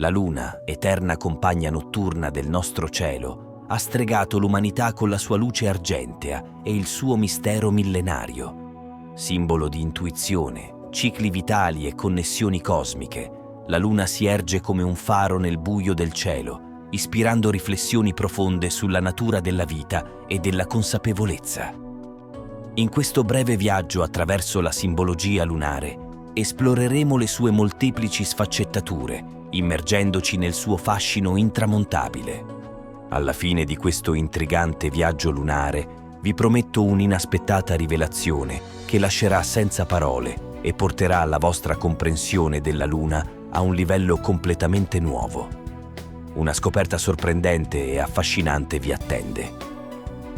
La luna, eterna compagna notturna del nostro cielo, ha stregato l'umanità con la sua luce argentea e il suo mistero millenario. Simbolo di intuizione, cicli vitali e connessioni cosmiche, la luna si erge come un faro nel buio del cielo, ispirando riflessioni profonde sulla natura della vita e della consapevolezza. In questo breve viaggio attraverso la simbologia lunare, esploreremo le sue molteplici sfaccettature, immergendoci nel suo fascino intramontabile. Alla fine di questo intrigante viaggio lunare, vi prometto un'inaspettata rivelazione che lascerà senza parole e porterà la vostra comprensione della luna a un livello completamente nuovo. Una scoperta sorprendente e affascinante vi attende.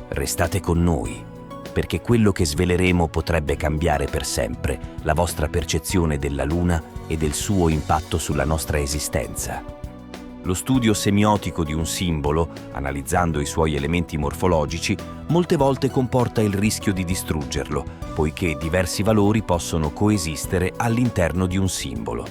Restate con noi, perché quello che sveleremo potrebbe cambiare per sempre la vostra percezione della luna e del suo impatto sulla nostra esistenza. Lo studio semiotico di un simbolo, analizzando i suoi elementi morfologici, molte volte comporta il rischio di distruggerlo, poiché diversi valori possono coesistere all'interno di un simbolo.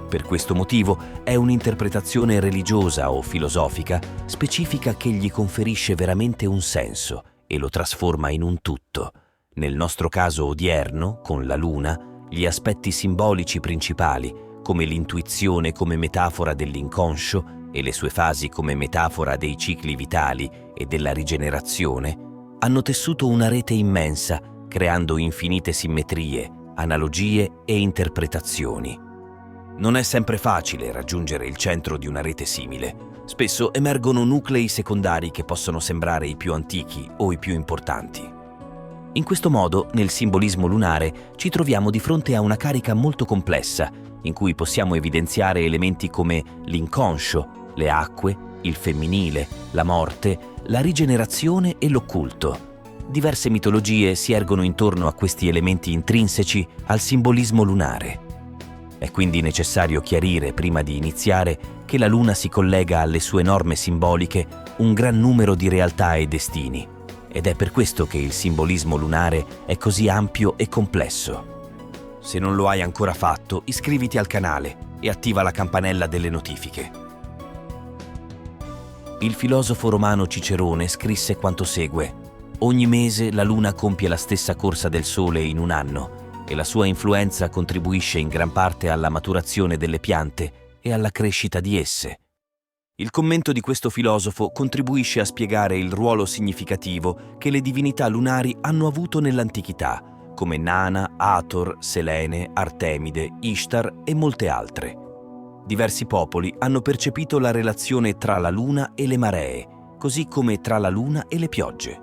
Per questo motivo è un'interpretazione religiosa o filosofica specifica che gli conferisce veramente un senso e lo trasforma in un tutto. Nel nostro caso odierno, con la luna, gli aspetti simbolici principali, come l'intuizione come metafora dell'inconscio e le sue fasi come metafora dei cicli vitali e della rigenerazione, hanno tessuto una rete immensa, creando infinite simmetrie, analogie e interpretazioni. Non è sempre facile raggiungere il centro di una rete simile. Spesso emergono nuclei secondari che possono sembrare i più antichi o i più importanti. In questo modo, nel simbolismo lunare, ci troviamo di fronte a una carica molto complessa, in cui possiamo evidenziare elementi come l'inconscio, le acque, il femminile, la morte, la rigenerazione e l'occulto. Diverse mitologie si ergono intorno a questi elementi intrinseci al simbolismo lunare. È quindi necessario chiarire, prima di iniziare, che la luna si collega alle sue norme simboliche un gran numero di realtà e destini, ed è per questo che il simbolismo lunare è così ampio e complesso. Se non lo hai ancora fatto, iscriviti al canale e attiva la campanella delle notifiche. Il filosofo romano Cicerone scrisse quanto segue: «Ogni mese la luna compie la stessa corsa del sole in un anno, e la sua influenza contribuisce in gran parte alla maturazione delle piante e alla crescita di esse». Il commento di questo filosofo contribuisce a spiegare il ruolo significativo che le divinità lunari hanno avuto nell'antichità, come Nana, Hathor, Selene, Artemide, Ishtar e molte altre. Diversi popoli hanno percepito la relazione tra la luna e le maree, così come tra la luna e le piogge.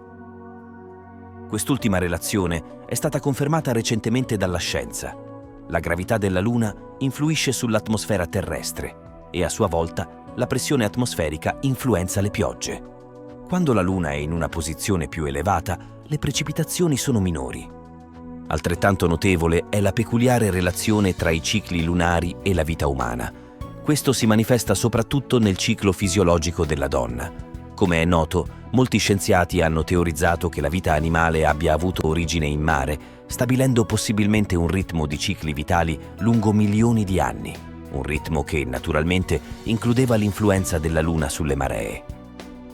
Quest'ultima relazione è stata confermata recentemente dalla scienza. La gravità della Luna influisce sull'atmosfera terrestre e a sua volta la pressione atmosferica influenza le piogge. Quando la Luna è in una posizione più elevata, le precipitazioni sono minori. Altrettanto notevole è la peculiare relazione tra i cicli lunari e la vita umana. Questo si manifesta soprattutto nel ciclo fisiologico della donna. Come è noto, molti scienziati hanno teorizzato che la vita animale abbia avuto origine in mare, stabilendo possibilmente un ritmo di cicli vitali lungo milioni di anni, un ritmo che naturalmente includeva l'influenza della luna sulle maree.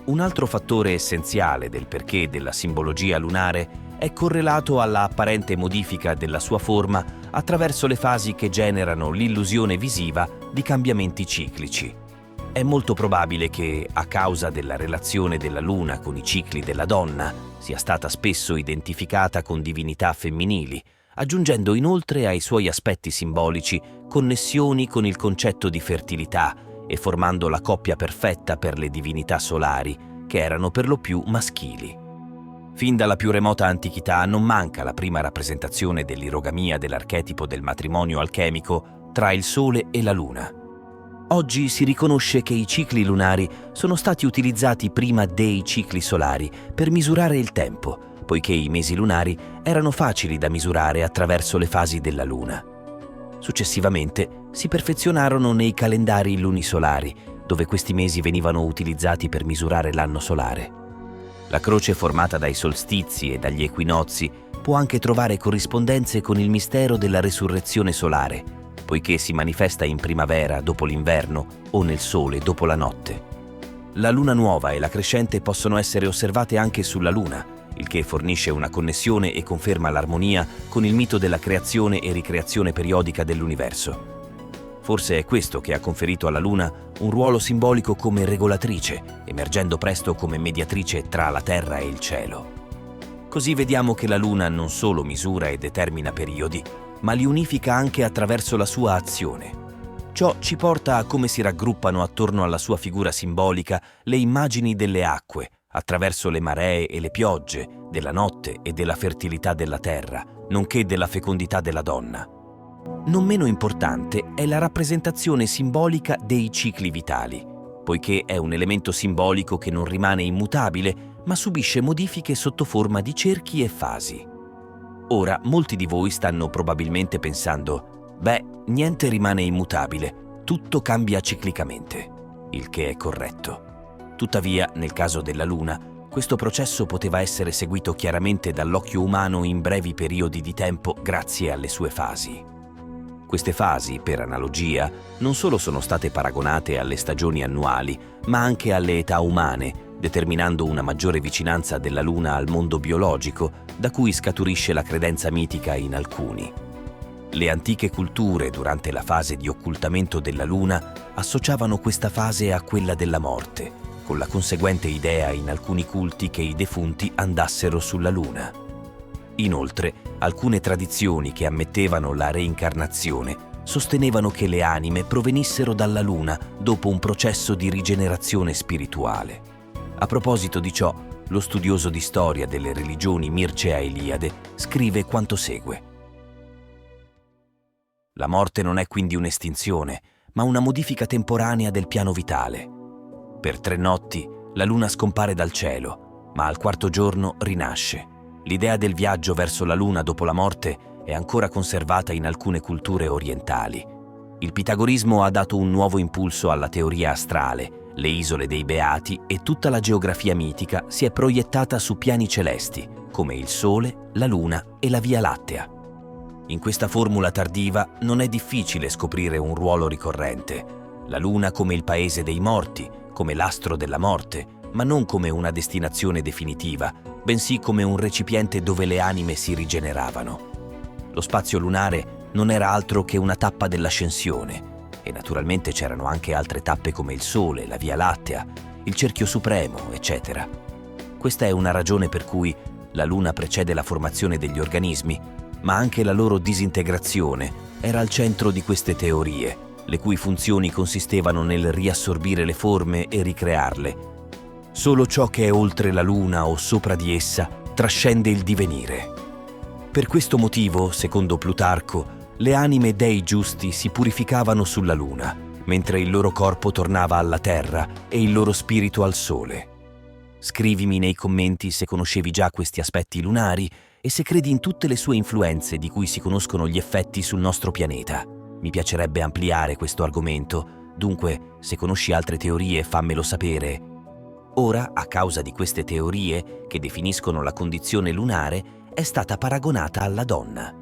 Un altro fattore essenziale del perché della simbologia lunare è correlato alla apparente modifica della sua forma attraverso le fasi che generano l'illusione visiva di cambiamenti ciclici. È molto probabile che, a causa della relazione della luna con i cicli della donna, sia stata spesso identificata con divinità femminili, aggiungendo inoltre ai suoi aspetti simbolici connessioni con il concetto di fertilità e formando la coppia perfetta per le divinità solari, che erano per lo più maschili. Fin dalla più remota antichità non manca la prima rappresentazione dell'irogamia dell'archetipo del matrimonio alchemico tra il Sole e la Luna. Oggi si riconosce che i cicli lunari sono stati utilizzati prima dei cicli solari per misurare il tempo, poiché i mesi lunari erano facili da misurare attraverso le fasi della Luna. Successivamente si perfezionarono nei calendari lunisolari, dove questi mesi venivano utilizzati per misurare l'anno solare. La croce formata dai solstizi e dagli equinozi può anche trovare corrispondenze con il mistero della resurrezione solare. poiché si manifesta in primavera dopo l'inverno o nel sole dopo la notte. La luna nuova e la crescente possono essere osservate anche sulla Luna, il che fornisce una connessione e conferma l'armonia con il mito della creazione e ricreazione periodica dell'universo. Forse è questo che ha conferito alla Luna un ruolo simbolico come regolatrice, emergendo presto come mediatrice tra la Terra e il cielo. Così vediamo che la Luna non solo misura e determina periodi, ma li unifica anche attraverso la sua azione. Ciò ci porta a come si raggruppano attorno alla sua figura simbolica le immagini delle acque, attraverso le maree e le piogge, della notte e della fertilità della terra, nonché della fecondità della donna. Non meno importante è la rappresentazione simbolica dei cicli vitali, poiché è un elemento simbolico che non rimane immutabile, ma subisce modifiche sotto forma di cerchi e fasi. Ora, molti di voi stanno probabilmente pensando: beh, niente rimane immutabile, tutto cambia ciclicamente, il che è corretto. Tuttavia, nel caso della Luna, questo processo poteva essere seguito chiaramente dall'occhio umano in brevi periodi di tempo grazie alle sue fasi. Queste fasi, per analogia, non solo sono state paragonate alle stagioni annuali, ma anche alle età umane, determinando una maggiore vicinanza della Luna al mondo biologico, da cui scaturisce la credenza mitica in alcuni. Le antiche culture, durante la fase di occultamento della Luna, associavano questa fase a quella della morte, con la conseguente idea in alcuni culti che i defunti andassero sulla Luna. Inoltre, alcune tradizioni che ammettevano la reincarnazione sostenevano che le anime provenissero dalla Luna dopo un processo di rigenerazione spirituale. A proposito di ciò, lo studioso di storia delle religioni Mircea Eliade scrive quanto segue. La morte non è quindi un'estinzione, ma una modifica temporanea del piano vitale. Per 3 notti la Luna scompare dal cielo, ma al 4º giorno rinasce. L'idea del viaggio verso la Luna dopo la morte è ancora conservata in alcune culture orientali. Il pitagorismo ha dato un nuovo impulso alla teoria astrale, le isole dei Beati e tutta la geografia mitica si è proiettata su piani celesti, come il Sole, la Luna e la Via Lattea. In questa formula tardiva non è difficile scoprire un ruolo ricorrente. La Luna come il paese dei morti, come l'astro della morte, ma non come una destinazione definitiva, bensì come un recipiente dove le anime si rigeneravano. Lo spazio lunare non era altro che una tappa dell'ascensione, e naturalmente c'erano anche altre tappe come il Sole, la Via Lattea, il Cerchio Supremo, eccetera. Questa è una ragione per cui la Luna precede la formazione degli organismi, ma anche la loro disintegrazione era al centro di queste teorie, le cui funzioni consistevano nel riassorbire le forme e ricrearle. Solo ciò che è oltre la Luna o sopra di essa trascende il divenire. Per questo motivo, secondo Plutarco, le anime dei giusti si purificavano sulla Luna, mentre il loro corpo tornava alla Terra e il loro spirito al Sole. Scrivimi nei commenti se conoscevi già questi aspetti lunari e se credi in tutte le sue influenze di cui si conoscono gli effetti sul nostro pianeta. Mi piacerebbe ampliare questo argomento, dunque, se conosci altre teorie fammelo sapere. Ora, a causa di queste teorie, che definiscono la condizione lunare, è stata paragonata alla donna.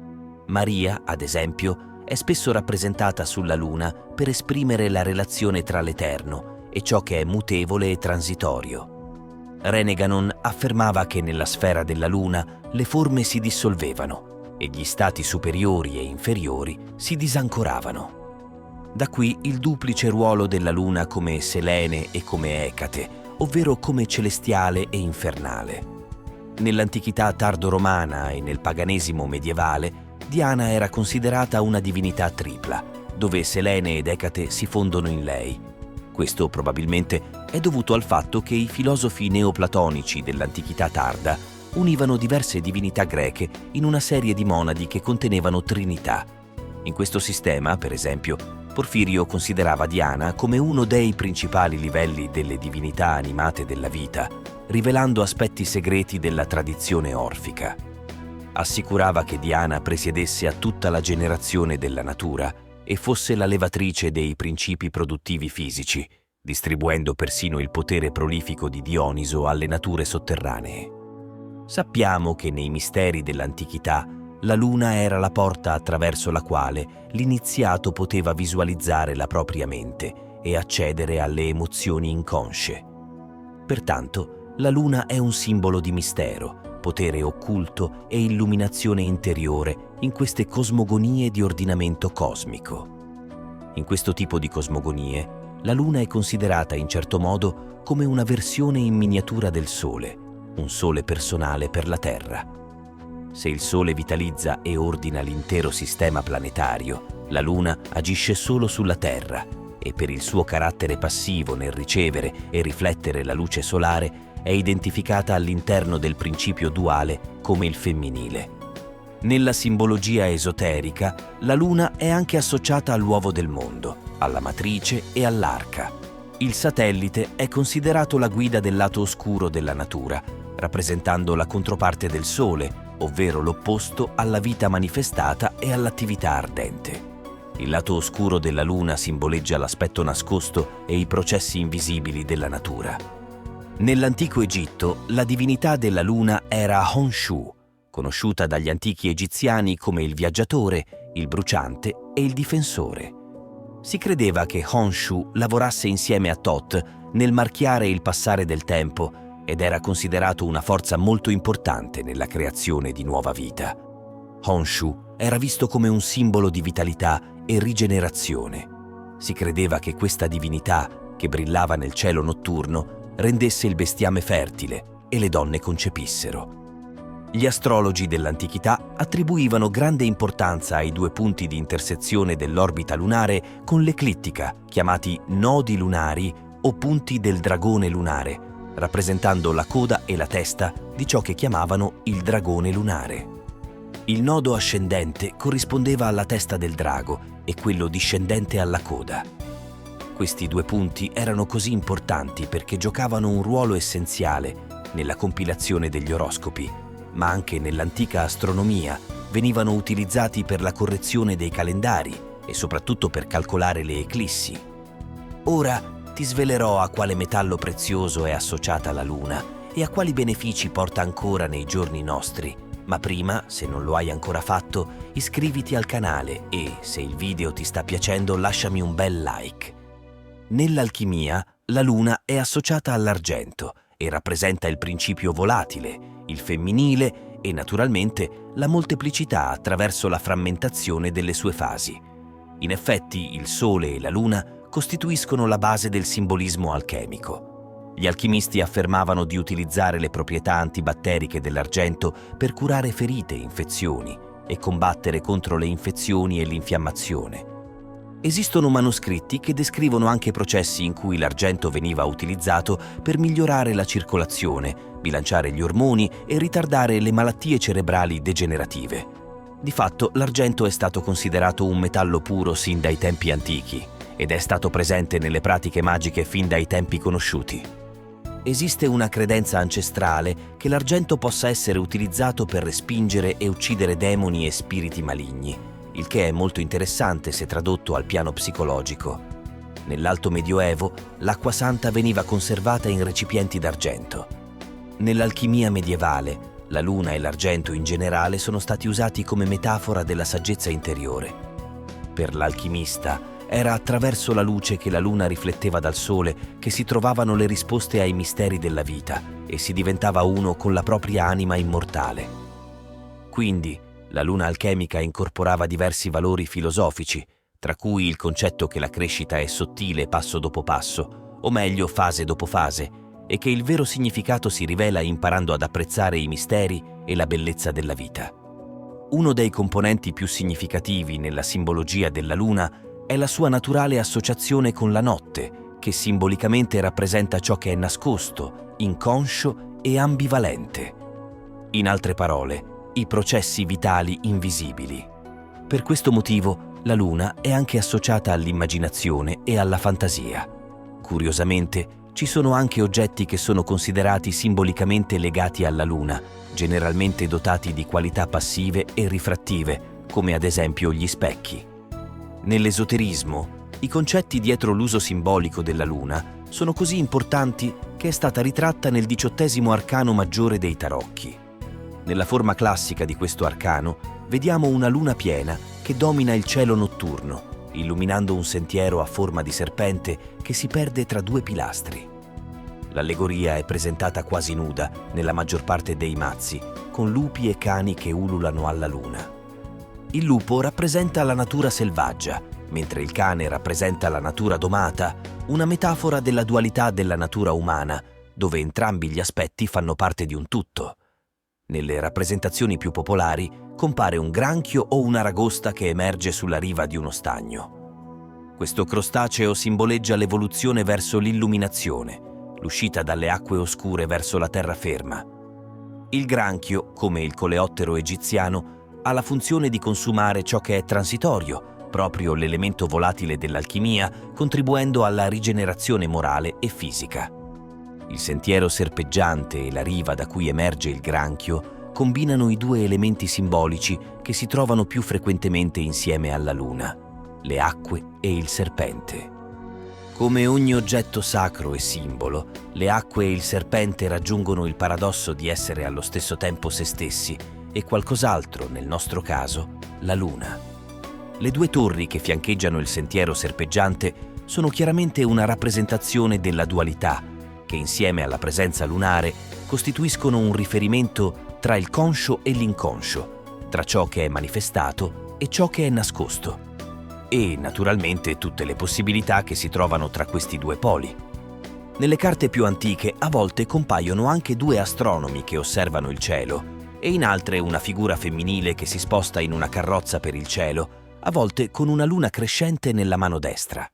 Maria, ad esempio, è spesso rappresentata sulla Luna per esprimere la relazione tra l'Eterno e ciò che è mutevole e transitorio. Reneganon affermava che nella sfera della Luna le forme si dissolvevano e gli stati superiori e inferiori si disancoravano. Da qui il duplice ruolo della Luna come Selene e come Ecate, ovvero come celestiale e infernale. Nell'antichità tardo-romana e nel paganesimo medievale, Diana era considerata una divinità tripla, dove Selene ed Ecate si fondono in lei. Questo probabilmente è dovuto al fatto che i filosofi neoplatonici dell'antichità tarda univano diverse divinità greche in una serie di monadi che contenevano trinità. In questo sistema, per esempio, Porfirio considerava Diana come uno dei principali livelli delle divinità animate della vita, rivelando aspetti segreti della tradizione orfica. Assicurava che Diana presiedesse a tutta la generazione della natura e fosse la levatrice dei principi produttivi fisici, distribuendo persino il potere prolifico di Dioniso alle nature sotterranee. Sappiamo che nei misteri dell'antichità la luna era la porta attraverso la quale l'iniziato poteva visualizzare la propria mente e accedere alle emozioni inconsce. Pertanto, la luna è un simbolo di mistero, potere occulto e illuminazione interiore in queste cosmogonie di ordinamento cosmico. In questo tipo di cosmogonie, la luna è considerata in certo modo come una versione in miniatura del Sole, un Sole personale per la Terra. Se il Sole vitalizza e ordina l'intero sistema planetario, la Luna agisce solo sulla Terra e per il suo carattere passivo nel ricevere e riflettere la luce solare è identificata all'interno del principio duale come il femminile. Nella simbologia esoterica, la Luna è anche associata all'uovo del mondo, alla matrice e all'arca. Il satellite è considerato la guida del lato oscuro della natura, rappresentando la controparte del Sole, ovvero l'opposto alla vita manifestata e all'attività ardente. Il lato oscuro della Luna simboleggia l'aspetto nascosto e i processi invisibili della natura. Nell'antico Egitto, la divinità della Luna era Honshu, conosciuta dagli antichi egiziani come il viaggiatore, il bruciante e il difensore. Si credeva che Honshu lavorasse insieme a Thoth nel marchiare il passare del tempo ed era considerato una forza molto importante nella creazione di nuova vita. Honshu era visto come un simbolo di vitalità e rigenerazione. Si credeva che questa divinità, che brillava nel cielo notturno, rendesse il bestiame fertile e le donne concepissero. Gli astrologi dell'antichità attribuivano grande importanza ai due punti di intersezione dell'orbita lunare con l'eclittica, chiamati nodi lunari o punti del dragone lunare, rappresentando la coda e la testa di ciò che chiamavano il dragone lunare. Il nodo ascendente corrispondeva alla testa del drago e quello discendente alla coda. Questi due punti erano così importanti perché giocavano un ruolo essenziale nella compilazione degli oroscopi, ma anche nell'antica astronomia venivano utilizzati per la correzione dei calendari e soprattutto per calcolare le eclissi. Ora ti svelerò a quale metallo prezioso è associata la Luna e a quali benefici porta ancora nei giorni nostri. Ma prima, se non lo hai ancora fatto, iscriviti al canale e, se il video ti sta piacendo, lasciami un bel like. Nell'alchimia, la Luna è associata all'argento e rappresenta il principio volatile, il femminile e, naturalmente, la molteplicità attraverso la frammentazione delle sue fasi. In effetti, il Sole e la Luna costituiscono la base del simbolismo alchemico. Gli alchimisti affermavano di utilizzare le proprietà antibatteriche dell'argento per curare ferite e infezioni e combattere contro le infezioni e l'infiammazione. Esistono manoscritti che descrivono anche processi in cui l'argento veniva utilizzato per migliorare la circolazione, bilanciare gli ormoni e ritardare le malattie cerebrali degenerative. Di fatto, l'argento è stato considerato un metallo puro sin dai tempi antichi ed è stato presente nelle pratiche magiche fin dai tempi conosciuti. Esiste una credenza ancestrale che l'argento possa essere utilizzato per respingere e uccidere demoni e spiriti maligni, il che è molto interessante se tradotto al piano psicologico. Nell'Alto Medioevo, l'acqua santa veniva conservata in recipienti d'argento. Nell'alchimia medievale, la luna e l'argento in generale sono stati usati come metafora della saggezza interiore. Per l'alchimista, era attraverso la luce che la luna rifletteva dal sole che si trovavano le risposte ai misteri della vita e si diventava uno con la propria anima immortale. Quindi, la luna alchemica incorporava diversi valori filosofici, tra cui il concetto che la crescita è sottile passo dopo passo, o meglio fase dopo fase, e che il vero significato si rivela imparando ad apprezzare i misteri e la bellezza della vita. Uno dei componenti più significativi nella simbologia della luna è la sua naturale associazione con la notte, che simbolicamente rappresenta ciò che è nascosto, inconscio e ambivalente. In altre parole, i processi vitali invisibili. Per questo motivo, la luna è anche associata all'immaginazione e alla fantasia. Curiosamente, ci sono anche oggetti che sono considerati simbolicamente legati alla luna, generalmente dotati di qualità passive e rifrattive, come ad esempio gli specchi. Nell'esoterismo, i concetti dietro l'uso simbolico della luna sono così importanti che è stata ritratta nel 18° arcano maggiore dei tarocchi. Nella forma classica di questo arcano vediamo una luna piena che domina il cielo notturno, illuminando un sentiero a forma di serpente che si perde tra due pilastri. L'allegoria è presentata quasi nuda nella maggior parte dei mazzi, con lupi e cani che ululano alla luna. Il lupo rappresenta la natura selvaggia, mentre il cane rappresenta la natura domata, una metafora della dualità della natura umana, dove entrambi gli aspetti fanno parte di un tutto. Nelle rappresentazioni più popolari compare un granchio o un'aragosta che emerge sulla riva di uno stagno. Questo crostaceo simboleggia l'evoluzione verso l'illuminazione, l'uscita dalle acque oscure verso la terraferma. Il granchio, come il coleottero egiziano, ha la funzione di consumare ciò che è transitorio, proprio l'elemento volatile dell'alchimia, contribuendo alla rigenerazione morale e fisica. Il sentiero serpeggiante e la riva da cui emerge il granchio combinano i due elementi simbolici che si trovano più frequentemente insieme alla luna, le acque e il serpente. Come ogni oggetto sacro e simbolo, le acque e il serpente raggiungono il paradosso di essere allo stesso tempo se stessi e qualcos'altro, nel nostro caso, la luna. Le due torri che fiancheggiano il sentiero serpeggiante sono chiaramente una rappresentazione della dualità, che insieme alla presenza lunare costituiscono un riferimento tra il conscio e l'inconscio, tra ciò che è manifestato e ciò che è nascosto. E, naturalmente, tutte le possibilità che si trovano tra questi due poli. Nelle carte più antiche a volte compaiono anche due astronomi che osservano il cielo e in altre una figura femminile che si sposta in una carrozza per il cielo, a volte con una luna crescente nella mano destra.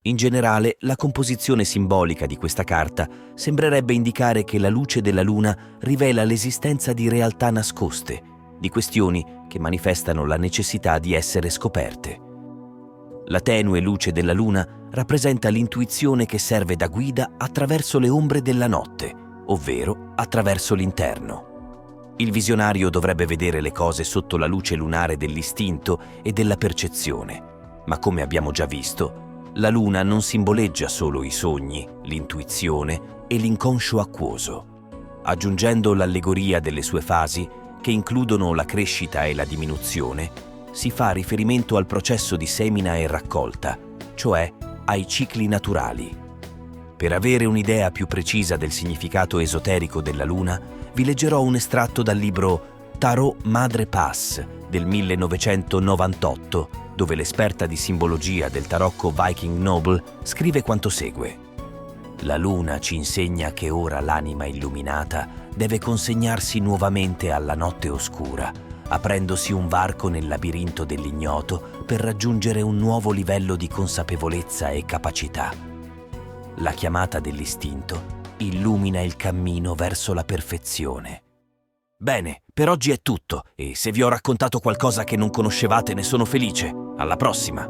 In generale, la composizione simbolica di questa carta sembrerebbe indicare che la luce della luna rivela l'esistenza di realtà nascoste, di questioni che manifestano la necessità di essere scoperte. La tenue luce della luna rappresenta l'intuizione che serve da guida attraverso le ombre della notte, ovvero attraverso l'interno. Il visionario dovrebbe vedere le cose sotto la luce lunare dell'istinto e della percezione, ma come abbiamo già visto, la luna non simboleggia solo i sogni, l'intuizione e l'inconscio acquoso. Aggiungendo l'allegoria delle sue fasi, che includono la crescita e la diminuzione, si fa riferimento al processo di semina e raccolta, cioè ai cicli naturali. Per avere un'idea più precisa del significato esoterico della luna, vi leggerò un estratto dal libro Tarot Madre Pass del 1998, dove l'esperta di simbologia del tarocco Viking Noble scrive quanto segue. La luna ci insegna che ora l'anima illuminata deve consegnarsi nuovamente alla notte oscura, aprendosi un varco nel labirinto dell'ignoto per raggiungere un nuovo livello di consapevolezza e capacità. La chiamata dell'istinto illumina il cammino verso la perfezione. Bene, per oggi è tutto e se vi ho raccontato qualcosa che non conoscevate ne sono felice. Alla prossima!